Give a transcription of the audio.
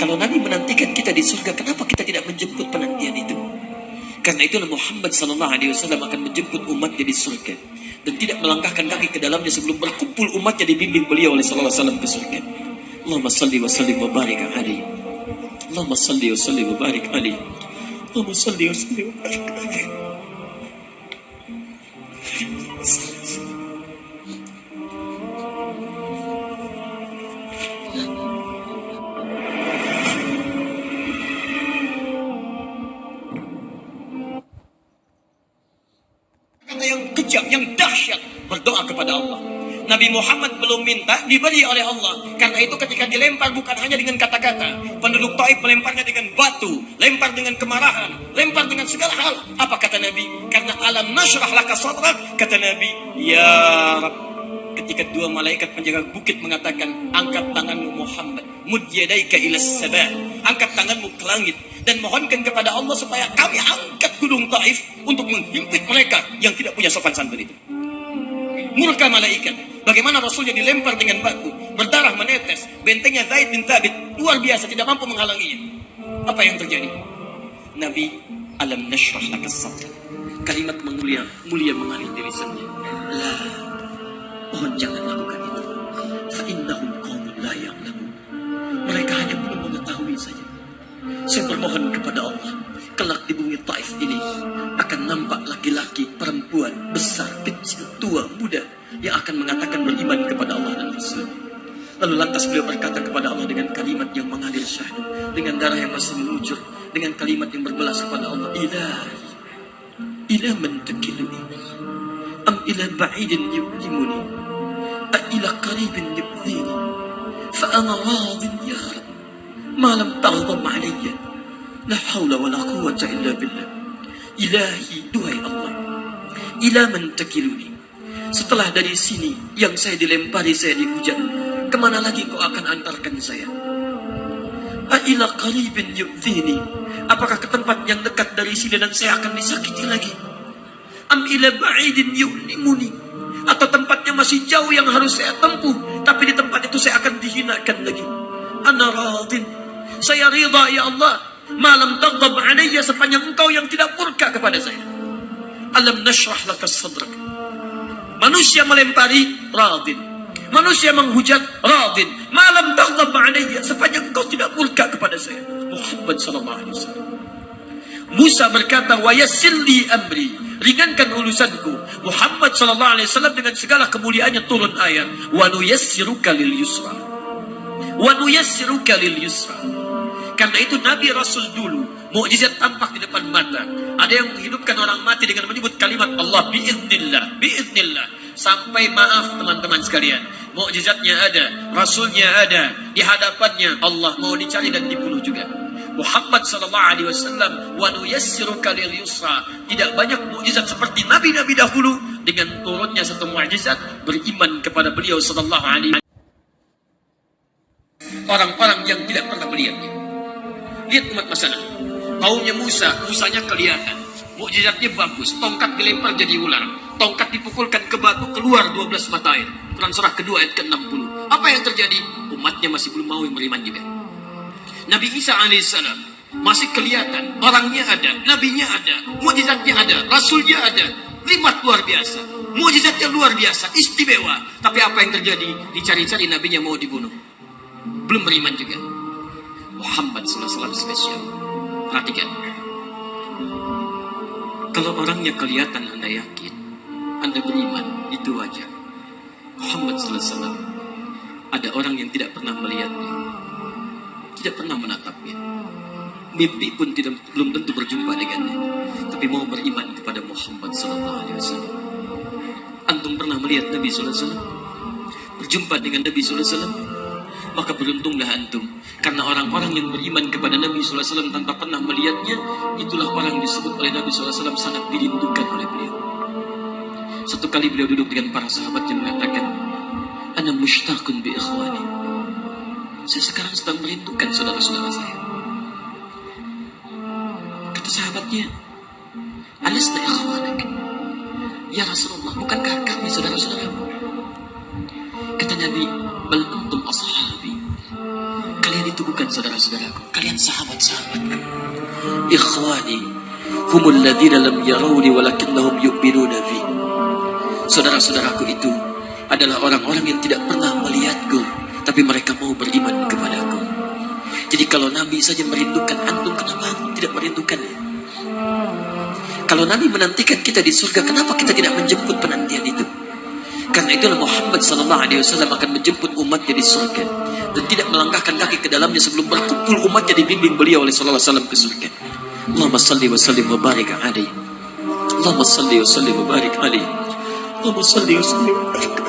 Kalau Nabi menantikan kita di surga, kenapa kita tidak menjemput penantian itu? Karena itulah Muhammad SAW akan menjemput umatnya di surga dan tidak melangkahkan kaki ke dalamnya sebelum berkumpul umatnya dibimbing beliau oleh SAW ke surga. Allahumma salli wa sallim wa barik alaihi. Allahumma salli wa sallim wa barik alaihi. Allahumma salli wa sallim wa barik alaihi. Yang kejam, yang dahsyat, berdoa kepada Allah. Nabi Muhammad belum minta, diberi oleh Allah. Karena itu ketika dilempar bukan hanya dengan kata-kata. Penduduk Taif melemparnya dengan batu, lempar dengan kemarahan, lempar dengan segala hal. Apa kata Nabi? Karena alam nashrah laka sadrak, kata Nabi, ya Rab. Ketika dua malaikat penjaga bukit mengatakan, angkat tanganmu Muhammad, mud yadaika ilas sabah, angkat tanganmu ke langit dan mohonkan kepada Allah supaya kami angkat gunung Taif untuk menghimpit mereka yang tidak punya sopan santun itu. Murka malaikat. Bagaimana Rasulnya dilempar dengan batu, berdarah menetes, bentengnya Zaid bin Thabit luar biasa, tidak mampu menghalanginya. Apa yang terjadi? Nabi, alam nashrah laka sadrak. Kalimat mulia mengalir dari lisannya. La, mohon jangan lakukan itu. Fa innahum qaumun la ya'lamun. Mereka hanya belum mengetahui saja. Saya bermohon kepada Allah, kelak di bumi Taif ini akan nampak laki-laki, perempuan, besar, kecil, tua, muda yang akan mengatakan beriman kepada Allah dan Rasul. Lalu lantas beliau berkata kepada Allah dengan kalimat yang mengalir syahdu, dengan darah yang masih mengucur, dengan kalimat yang berbelas kepada Allah, Ilahi, ila man takiluni, am ila ba'idin yu'limuni, a ila qaribin yubdhini, fa ana radin ya Rab, ma lam taghdab alayya, la hawla wa la quwwata illa billah. Ilahi, duhai Allah, ila man takiluni, setelah dari sini yang saya dilempari, saya dihujat, kemana lagi kau akan antarkan saya? A'ila qaribin yu'dhini, apakah ke tempat yang dekat dari sini dan saya akan disakiti lagi? Am ila ba'idin yu'limuni, atau tempatnya masih jauh yang harus saya tempuh, tapi di tempat itu saya akan dihinakan lagi. Ana radin, saya ridha ya Allah, malam taghdab alayya, sepanjang engkau yang tidak murka kepada saya. Alam nashrah laka sadrak. Manusia melempari, radin. Manusia menghujat, radin. Malam taghdab alayya, sepanjang engkau tidak murka kepada saya. Muhammad sallallahu alaihi wasallam. Musa berkata, wa yassir li amri, ringankan urusanku. Muhammad sallallahu alaihi wasallam dengan segala kemuliaannya turun ayat, wa nuyassiruka lil yusra. Wa nuyassiruka lil yusra. Karena itu Nabi Rasul dulu mukjizat tampak di depan mata. Ada yang menghidupkan orang mati dengan menyebut kalimat Allah biiznillah, biiznillah. Sampai maaf teman-teman sekalian, mukjizatnya ada, Rasulnya ada, di hadapannya Allah mau dicari dan dibunuh juga. Muhammad sallallahu alaihi wasallam, wa nuyassiruka lil yusra. Tidak banyak mukjizat seperti nabi-nabi dahulu. Dengan turunnya satu mukjizat, beriman kepada beliau sallallahu alaihi wasallam orang-orang yang tidak pernah melihatnya. Lihat umat masalah, kaumnya Musa, Musanya kelihatan, mukjizatnya bagus, tongkat dilempar jadi ular, tongkat dipukulkan ke batu, keluar 12 mata air. Quran surah kedua ayat ke-60. Apa yang terjadi? Umatnya masih belum mau beriman juga. Nabi Isa alaihissalam masih kelihatan, orangnya ada, nabinya ada, mukjizatnya ada, rasulnya ada, nikmat luar biasa, mukjizatnya luar biasa, istimewa. Tapi apa yang terjadi? Dicari-cari nabinya mau dibunuh, belum beriman juga. Muhammad sallallahu alaihi wasallam spesial. Perhatikan, kalau orangnya kelihatan Anda yakin, Anda beriman, itu wajar. Muhammad sallallahu alaihi wasallam, ada orang yang tidak pernah melihatnya, tidak pernah menatapnya, mimpi pun belum tentu berjumpa dengannya, tapi mau beriman kepada Muhammad sallallahu alaihi wasallam. Antum pernah melihat Nabi sallallahu alaihi wasallam? Berjumpa dengan Nabi sallallahu alaihi wasallam? Maka beruntunglah antum, karena orang-orang yang beriman kepada Nabi sallallahu alaihi wasallam tanpa pernah melihatnya, itulah orang disebut oleh Nabi sallallahu alaihi wasallam sangat dirindukan oleh beliau. Satu kali beliau duduk dengan para sahabat yang mengatakan, ana mushtaqun bi ikhwani, saya sekarang sedang merindukan saudara-saudara saya. Kata sahabatnya, alasna ikhwanak ya Rasulullah, bukankah kami saudara-saudaramu? Kata Nabi, bal antum ashabi, kalian itu bukan Bukan saudara-saudaraku, kalian sahabat-sahabatku. Ikhwani, humul ladzina lam yarawni walakinnahum yu'minuna bi. Saudara-saudaraku itu adalah orang-orang yang tidak pernah melihatku, tapi mereka mau beriman kepadaku. Jadi kalau Nabi saja merindukan antum, kenapa antum tidak merindukannya? Kalau Nabi menantikan kita di surga, kenapa kita tidak menjemput penantian itu? Karena itulah Muhammad SAW akan menjemput umatnya di surga dan tidak melangkahkan kaki ke dalamnya sebelum berkumpul umatnya dibimbing beliau oleh SAW ke surga. Allahumma salli wa sallim wa barik alaihi. Allahumma salli wa sallim wa barik alaihi. Allahumma salli wa sallim wa barik